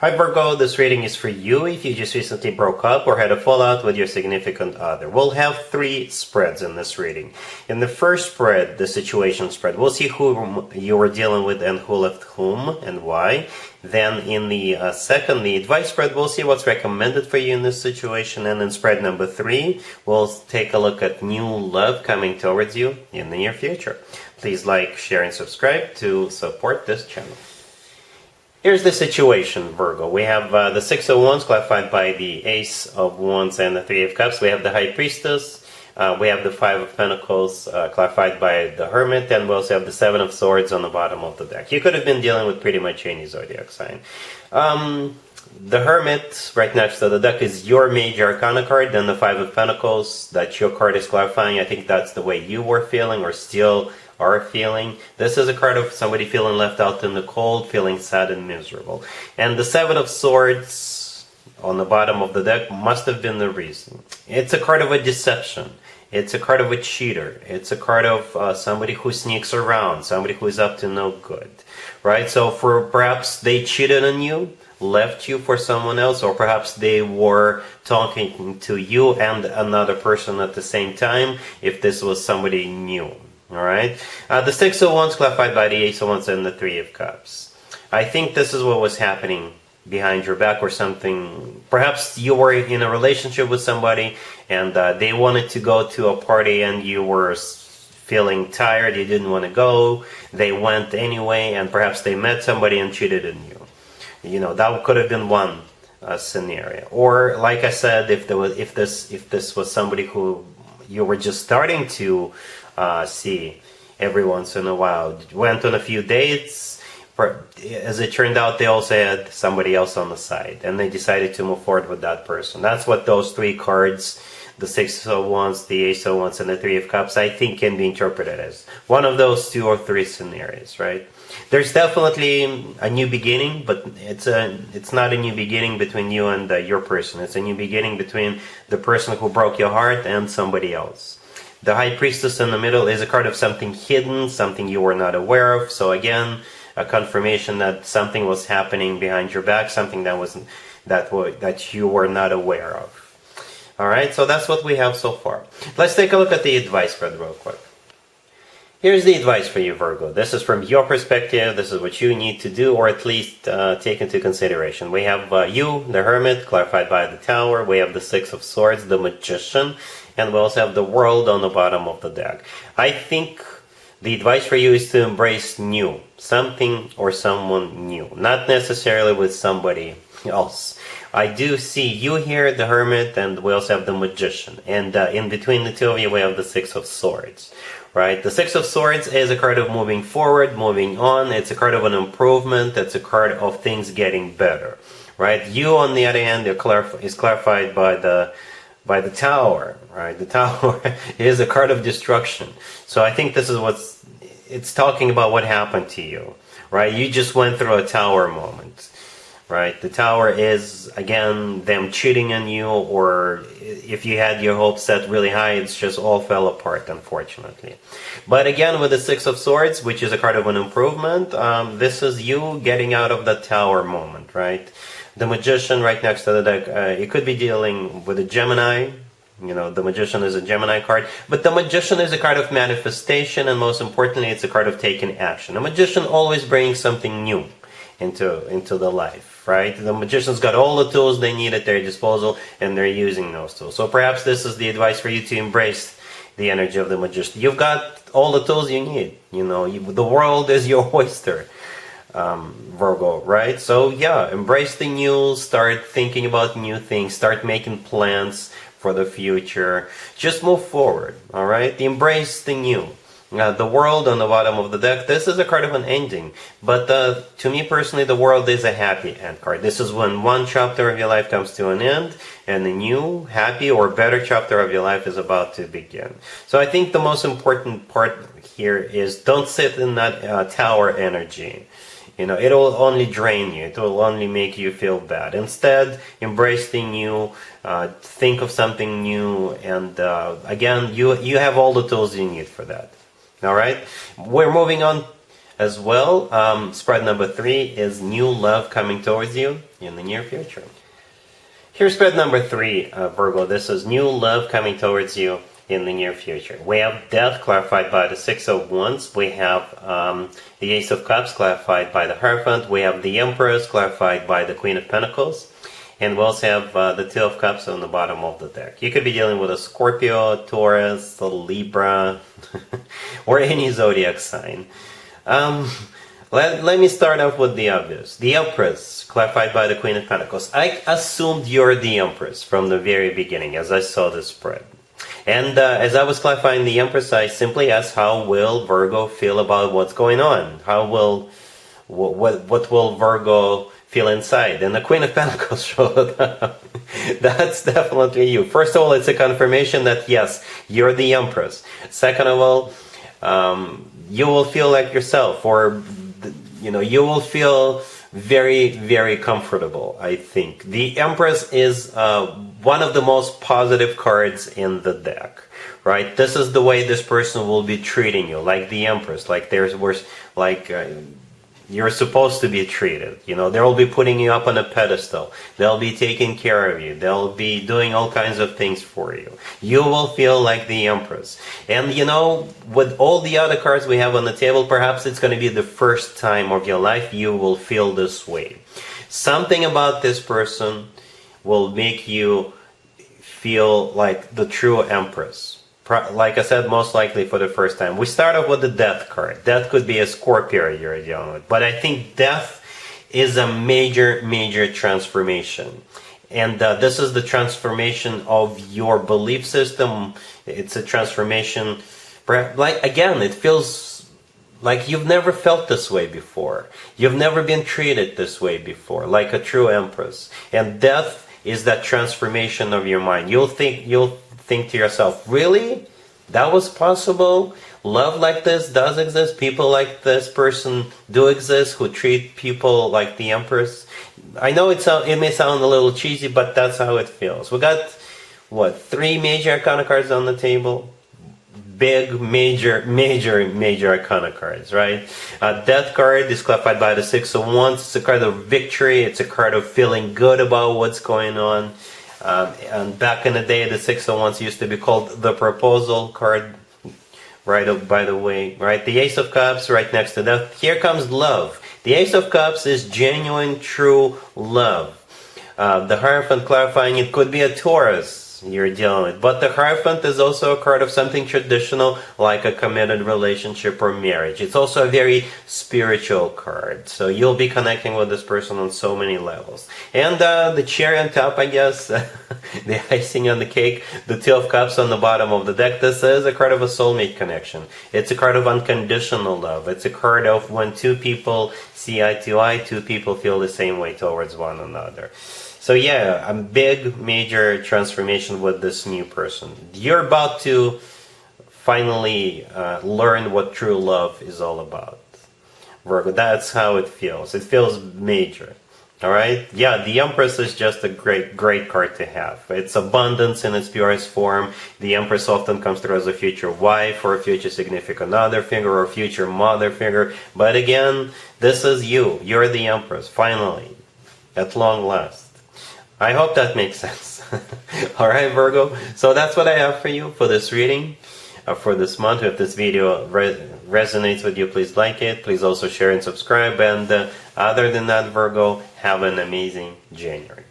Hi Virgo, this reading is for you if you just recently broke up or had a fallout with your significant other. We'll have 3 spreads in this reading. In the first spread, the situation spread, we'll see who you were dealing with and who left whom and why. Then in the second, the advice spread, we'll see what's recommended for you in this situation. And in spread number 3, we'll take a look at new love coming towards you in the near future. Please like, share, and subscribe to support this channel. Here's the situation, Virgo. We have the Six of Wands clarified by the Ace of Wands and the Three of Cups. We have the High Priestess. We have the Five of Pentacles clarified by the Hermit. And we also have the Seven of Swords on the bottom of the deck. You could have been dealing with pretty much any zodiac sign. The Hermit, right next to the deck, is your major arcana card. Then the Five of Pentacles, that your card is clarifying. I think that's the way you were feeling or still are feeling. This is a card of somebody feeling left out in the cold, feeling sad and miserable. And the Seven of Swords on the bottom of the deck must have been the reason. It's a card of a deception. It's a card of a cheater. It's a card of somebody who sneaks around, somebody who is up to no good, right? So perhaps they cheated on you, left you for someone else, or perhaps they were talking to you and another person at the same time, if this was somebody new. Alright, the Six of Wands clarified by the Ace of Wands and the Three of Cups. I think this is what was happening behind your back or something. Perhaps you were in a relationship with somebody and they wanted to go to a party and you were feeling tired, you didn't want to go. They went anyway, and perhaps they met somebody and cheated on you. You know, that could have been one scenario. Or like I said, if this was somebody who you were just starting to see every once in a while, went on a few dates, as it turned out they also had somebody else on the side and they decided to move forward with that person. That's what those 3 cards, the Six of Wands, the Ace of Wands, and the Three of Cups, I think can be interpreted as one of those 2 or 3 scenarios, right? There's definitely a new beginning, but it's not a new beginning between you and your person. It's a new beginning between the person who broke your heart and somebody else. The High Priestess in the middle is a card of something hidden, something you were not aware of. So again, a confirmation that something was happening behind your back, something that you were not aware of. All right, so that's what we have so far. Let's take a look at the advice spread real quick. Here's the advice for you, Virgo. This is from your perspective. This is what you need to do, or at least take into consideration. We have you, the Hermit, clarified by the Tower. We have the Six of Swords, the Magician. And we also have the World on the bottom of the deck. I think the advice for you is to embrace new. Something or someone new. Not necessarily with somebody else. I do see you here, the Hermit, and we also have the Magician. And in between the 2 of you, we have the Six of Swords. Right? The Six of Swords is a card of moving forward, moving on. It's a card of an improvement. It's a card of things getting better. Right? You, on the other hand, is clarified by the Tower, right? The Tower is a card of destruction. So I think this is it's talking about what happened to you, right? You just went through a Tower moment, right? The Tower is, again, them cheating on you, or if you had your hopes set really high, it's just all fell apart, unfortunately. But again, with the Six of Swords, which is a card of an improvement, this is you getting out of the Tower moment, right? The Magician right next to the deck, it could be dealing with a Gemini. You know, the Magician is a Gemini card. But the Magician is a card of manifestation, and most importantly, it's a card of taking action. The Magician always brings something new into the life, right? The Magician's got all the tools they need at their disposal, and they're using those tools. So perhaps this is the advice for you to embrace the energy of the Magician. You've got all the tools you need. You know, the world is your oyster. Virgo, right? So yeah, embrace the new, start thinking about new things, start making plans for the future. Just move forward, all right? Embrace the new. The World on the bottom of the deck, this is a card of an ending. But to me personally, the World is a happy end card. This is when one chapter of your life comes to an end and a new, happy, or better chapter of your life is about to begin. So I think the most important part here is don't sit in that Tower energy. You know, it will only drain you. It will only make you feel bad. Instead, embrace the new, think of something new, and again, you have all the tools you need for that. All right? We're moving on as well. Spread number 3 is new love coming towards you in the near future. Here's spread number 3, Virgo. This is new love coming towards you in the near future. We have death clarified by the Six of Wands. We have the Ace of Cups clarified by the Hierophant. We have the Empress clarified by the Queen of Pentacles. And we also have the Two of Cups on the bottom of the deck. You could be dealing with a Scorpio, Taurus, a Libra, or any zodiac sign. Let me start off with the obvious. The Empress, clarified by the Queen of Pentacles. I assumed you're the Empress from the very beginning as I saw this spread. And as I was clarifying the Empress, I simply asked, how will Virgo feel about what's going on? What will Virgo feel inside? And the Queen of Pentacles showed up. That's definitely you. First of all, it's a confirmation that yes, you're the Empress. Second of all, you will feel like yourself, or you will feel very, very comfortable, I think. The Empress is one of the most positive cards in the deck, right? This is the way this person will be treating you, like the Empress, like you're supposed to be treated. They'll be putting you up on a pedestal. They'll be taking care of you. They'll be doing all kinds of things for you. You will feel like the Empress. And with all the other cards we have on the table, perhaps it's going to be the first time of your life you will feel this way. Something about this person will make you feel like the true Empress. Like I said, most likely for the first time. We start off with the Death card. Death could be a Scorpio you're dealing with. But I think Death is a major, major transformation. And this is the transformation of your belief system. It's a transformation, again, it feels like you've never felt this way before. You've never been treated this way before, like a true Empress. And Death is that transformation of your mind. You'll think to yourself, really? That was possible? Love like this does exist? People like this person do exist who treat people like the Empress? I know it may sound a little cheesy, but that's how it feels. We got, 3 major Arcana cards on the table? Big, major Arcana cards, right? Death card is clarified by the Six of Wands. It's a card of victory. It's a card of feeling good about what's going on. And back in the day, the Six of Wands used to be called the proposal card, right? By the way, right? The Ace of Cups right next to that. Here comes love. The Ace of Cups is genuine, true love. The Hierophant clarifying it could be a Taurus you're dealing with. But the Hierophant is also a card of something traditional, like a committed relationship or marriage. It's also a very spiritual card. So you'll be connecting with this person on so many levels. And the cherry on top, I guess, the icing on the cake, the Two of Cups on the bottom of the deck. This is a card of a soulmate connection. It's a card of unconditional love. It's a card of when two people see eye to eye, two people feel the same way towards one another. So yeah, a big, major transformation with this new person. You're about to finally learn what true love is all about, Virgo. That's how it feels. It feels major. All right? Yeah, the Empress is just a great card to have. It's abundance in its purest form. The Empress often comes through as a future wife or a future significant other figure or a future mother figure. But again, this is you. You're the Empress, finally, at long last. I hope that makes sense. All right, Virgo. So that's what I have for you for this reading, for this month. If this video resonates with you, please like it. Please also share and subscribe. And other than that, Virgo, have an amazing January.